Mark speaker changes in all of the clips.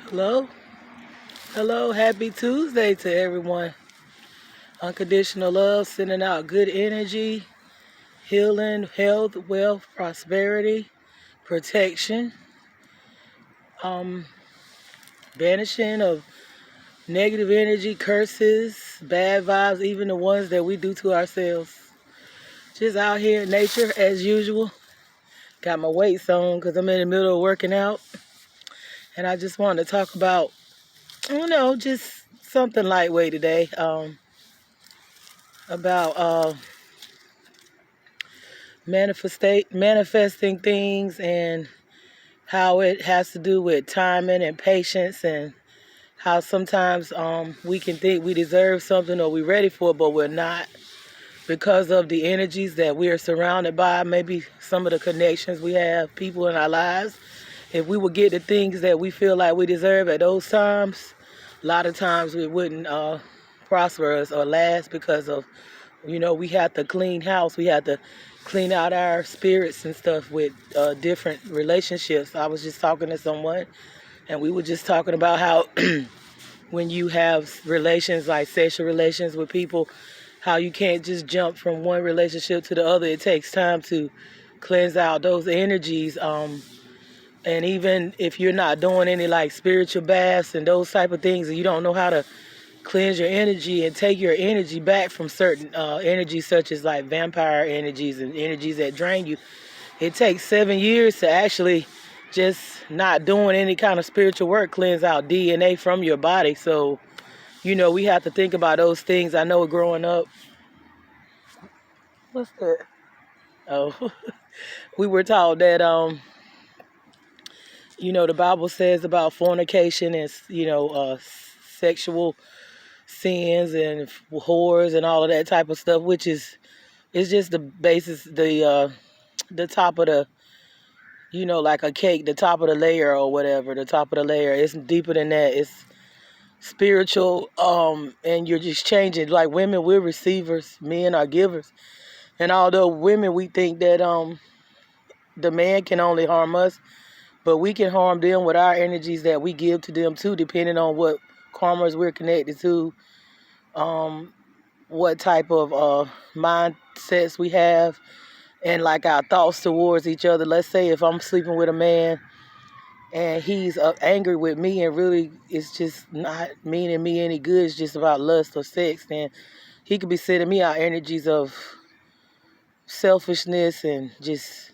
Speaker 1: Hello, hello, happy Tuesday to everyone. Unconditional love, sending out good energy, healing, health, wealth, prosperity, protection, um, banishing of negative energy, curses, bad vibes, even the ones that we do to ourselves. Just out here in nature as usual. Got my weights on because I'm in the middle of working out, and I just wanted to talk about, just something lightweight today. About manifesting things and how it has to do with timing and patience, and how sometimes we can think we deserve something or we're ready for it, but we're not, because of the energies that we are surrounded by, maybe some of the connections we have, people in our lives. If we would get the things that we feel like we deserve at those times, a lot of times we wouldn't prosper us or last, because of, we have to clean house. We have to clean out our spirits and stuff with different relationships. I was just talking to someone, and we were just talking about how when you have relations, like sexual relations with people, how you can't just jump from one relationship to the other. It takes time to cleanse out those energies. And even if you're not doing any like spiritual baths and those type of things, and you don't know how to cleanse your energy and take your energy back from certain energies, such as like vampire energies and energies that drain you, it takes 7 years to actually just not doing any kind of spiritual work, cleanse out DNA from your body. So, we have to think about those things. I know growing up, what's that? Oh, we were taught that, the Bible says about fornication and, sexual sins and whores and all of that type of stuff, which is, it's just the basis, the top of the, like a cake, the top of the layer or whatever, the top of the layer. It's deeper than that. It's spiritual, and you're just changing. Like women, we're receivers, men are givers. And although women, we think that the man can only harm us, but we can harm them with our energies that we give to them too, depending on what karmas we're connected to, um, what type of mindsets we have, and like our thoughts towards each other. Let's say if I'm sleeping with a man and he's angry with me, and really it's just not meaning me any good, it's just about lust or sex, then he could be sending me out energies of selfishness and just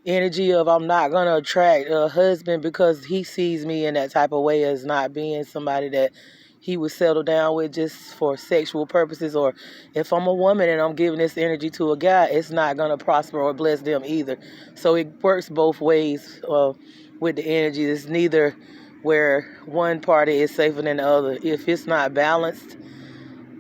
Speaker 1: energy of I'm not going to attract a husband because he sees me in that type of way as not being somebody that he would settle down with just for sexual purposes. Or if I'm a woman and I'm giving this energy to a guy, it's not going to prosper or bless them either. So it works both ways with the energy. It's neither where one party is safer than the other. If it's not balanced,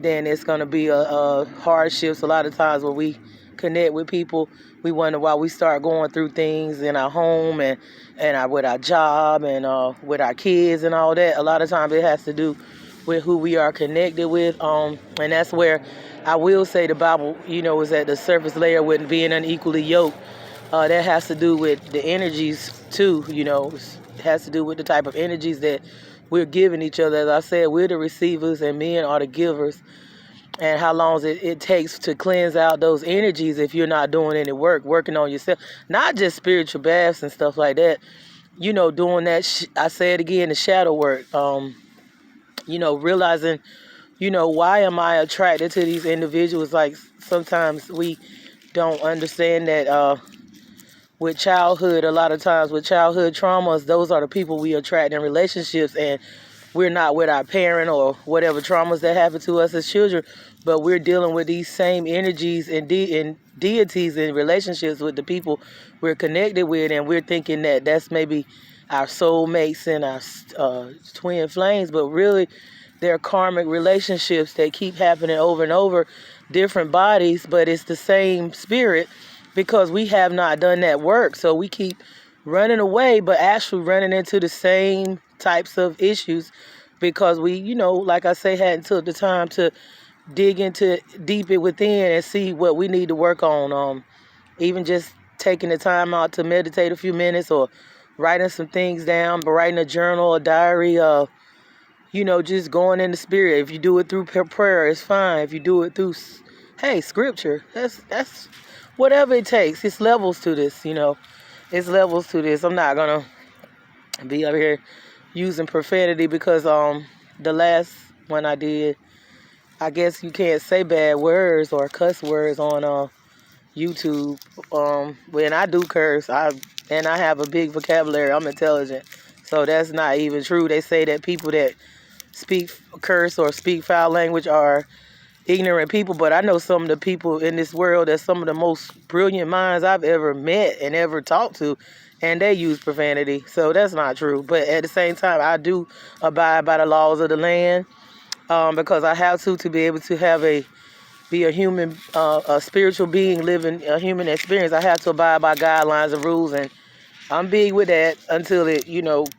Speaker 1: then it's going to be a hardships. A lot of times when we connect with people, we wonder why we start going through things in our home and with our job and with our kids and all that. A lot of times it has to do with who we are connected with. And that's where I will say the Bible, is at the surface layer with being unequally yoked. That has to do with the energies too. It has to do with the type of energies that we're giving each other. As I said, we're the receivers and men are the givers. And how long it takes to cleanse out those energies if you're not doing any work, working on yourself. Not just spiritual baths and stuff like that. Doing that, I say it again, the shadow work. Realizing, why am I attracted to these individuals? Like sometimes we don't understand that with childhood, a lot of times with childhood traumas, those are the people we attract in relationships, and we're not with our parent or whatever traumas that happened to us as children, but we're dealing with these same energies and deities in relationships with the people we're connected with, and we're thinking that that's maybe our soulmates and our twin flames, but really they're karmic relationships that keep happening over and over, different bodies, but it's the same spirit, because we have not done that work. So we keep running away, but actually running into the same types of issues, because we, like I say, hadn't took the time to dig into deep it within and see what we need to work on. Even just taking the time out to meditate a few minutes, or writing some things down, but writing a journal, a diary, just going in the spirit. If you do it through prayer, it's fine. If you do it through, hey, scripture, that's whatever it takes. It's levels to this, It's levels to this. I'm not gonna be up here using profanity because the last one I did, I guess you can't say bad words or cuss words on YouTube. When I do curse, and I have a big vocabulary. I'm intelligent, so that's not even true. They say that people that speak curse or speak foul language are ignorant people, but I know some of the people in this world that's some of the most brilliant minds I've ever met and ever talked to, and they use profanity. So that's not true. But at the same time, I do abide by the laws of the land because I have to be able to be a human, a spiritual being living a human experience. I have to abide by guidelines and rules, and I'm big with that until it,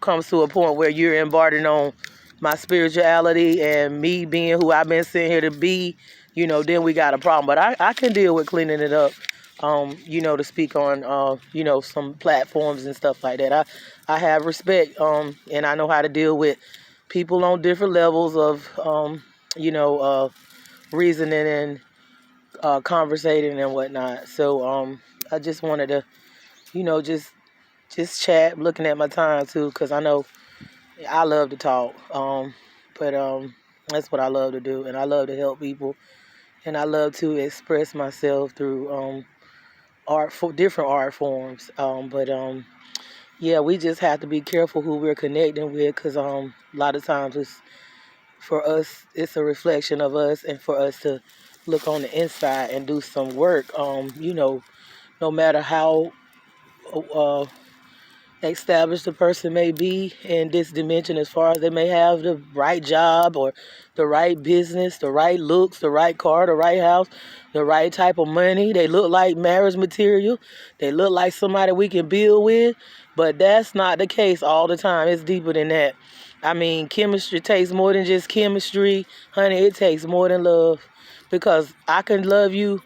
Speaker 1: comes to a point where you're embarking on my spirituality and me being who I've been sent here to be, then we got a problem. But I can deal with cleaning it up, to speak on, some platforms and stuff like that. I have respect, and I know how to deal with people on different levels of, reasoning and conversating and whatnot. So I just wanted to, just chat, looking at my time too, because I know I love to talk. But that's what I love to do, and I love to help people, and I love to express myself through different art forms. But yeah, we just have to be careful who we're connecting with, because a lot of times for us, it's a reflection of us, and for us to look on the inside and do some work. No matter how uh, established the person may be in this dimension, as far as they may have the right job or the right business, the right looks, the right car, the right house, the right type of money. They look like marriage material. They look like somebody we can build with, but that's not the case all the time. It's deeper than that. I mean, chemistry takes more than just chemistry. Honey, it takes more than love, because I can love you,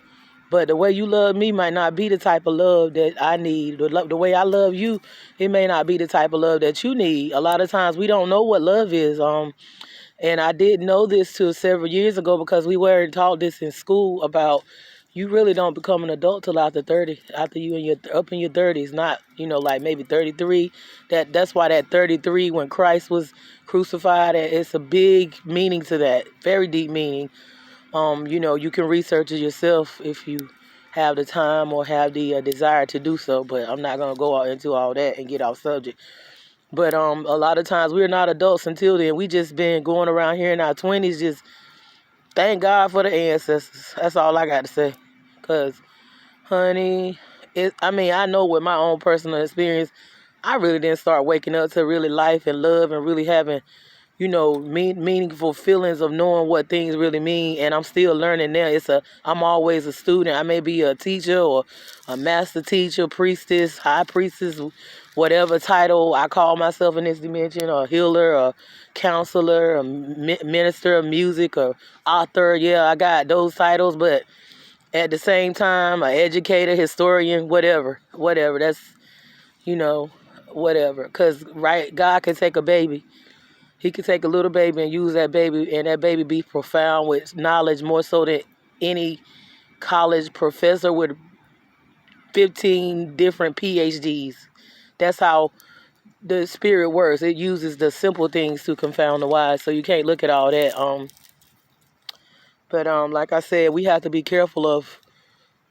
Speaker 1: but the way you love me might not be the type of love that I need. The way I love you, it may not be the type of love that you need. A lot of times we don't know what love is. And I didn't know this till several years ago, because we were taught this in school about you really don't become an adult till after 30, after you up in your 30s, not, like maybe 33. That's why that 33, when Christ was crucified, it's a big meaning to that, very deep meaning. You can research it yourself if you have the time or have the desire to do so, but I'm not going to go out into all that and get off subject. But a lot of times we're not adults until then. We just been going around here in our 20s, just thank God for the ancestors. That's all I got to say. Because, honey, I know with my own personal experience, I really didn't start waking up to really life and love and really having meaningful feelings of knowing what things really mean, and I'm still learning now. I'm always a student. I may be a teacher or a master teacher, priestess, high priestess, whatever title I call myself in this dimension, or healer, or counselor, or minister of music, or author. Yeah, I got those titles, but at the same time, an educator, historian, whatever. That's, whatever. Because, right, God can take a baby. He could take a little baby and use that baby, and that baby be profound with knowledge, more so than any college professor with 15 different PhDs. That's how the spirit works. It uses the simple things to confound the wise, so you can't look at all that. But like I said, we have to be careful,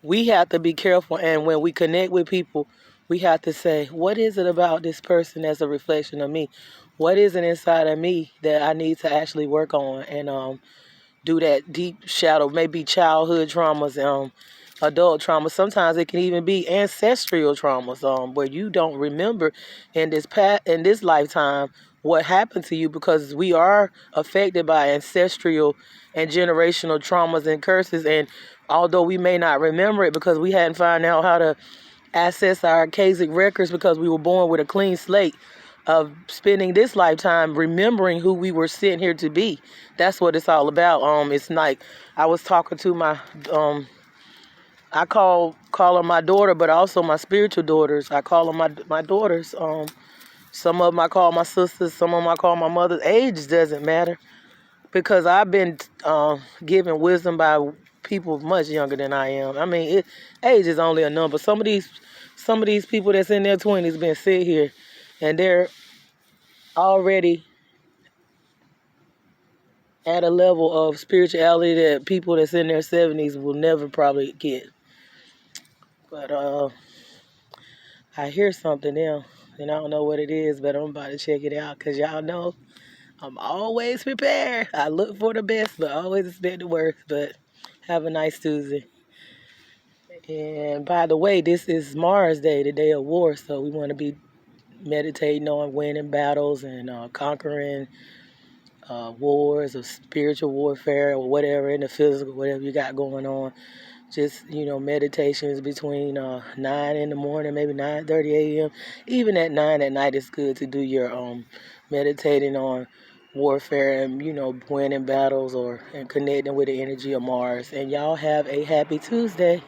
Speaker 1: and when we connect with people, we have to say, what is it about this person that's a reflection of me? What is it inside of me that I need to actually work on and do that deep shadow, maybe childhood traumas, adult traumas. Sometimes it can even be ancestral traumas, where you don't remember in this lifetime what happened to you, because we are affected by ancestral and generational traumas and curses. And although we may not remember it because we hadn't found out how to access our Akashic records, because we were born with a clean slate of spending this lifetime remembering who we were sent here to be. That's what it's all about. It's like I was talking to my I call them my daughter, but also my spiritual daughters. I call them my daughters. Some of them I call my sisters, some of them I call my mother. Age doesn't matter because I've been given wisdom by people much younger than I am. I mean, age is only a number. Some of these people that's in their 20s been sit here, and they're already at a level of spirituality that people that's in their 70s will never probably get. But I hear something now, and I don't know what it is, but I'm about to check it out because y'all know I'm always prepared. I look for the best, but always expect the worst. But have a nice Tuesday. And by the way, this is Mars Day, the day of war, so we want to be meditating on winning battles and conquering wars or spiritual warfare or whatever in the physical, whatever you got going on. Just, meditations between 9 in the morning, maybe 9:30 a.m. Even at 9 at night, it's good to do your meditating on warfare and, winning battles and connecting with the energy of Mars. And y'all have a happy Tuesday.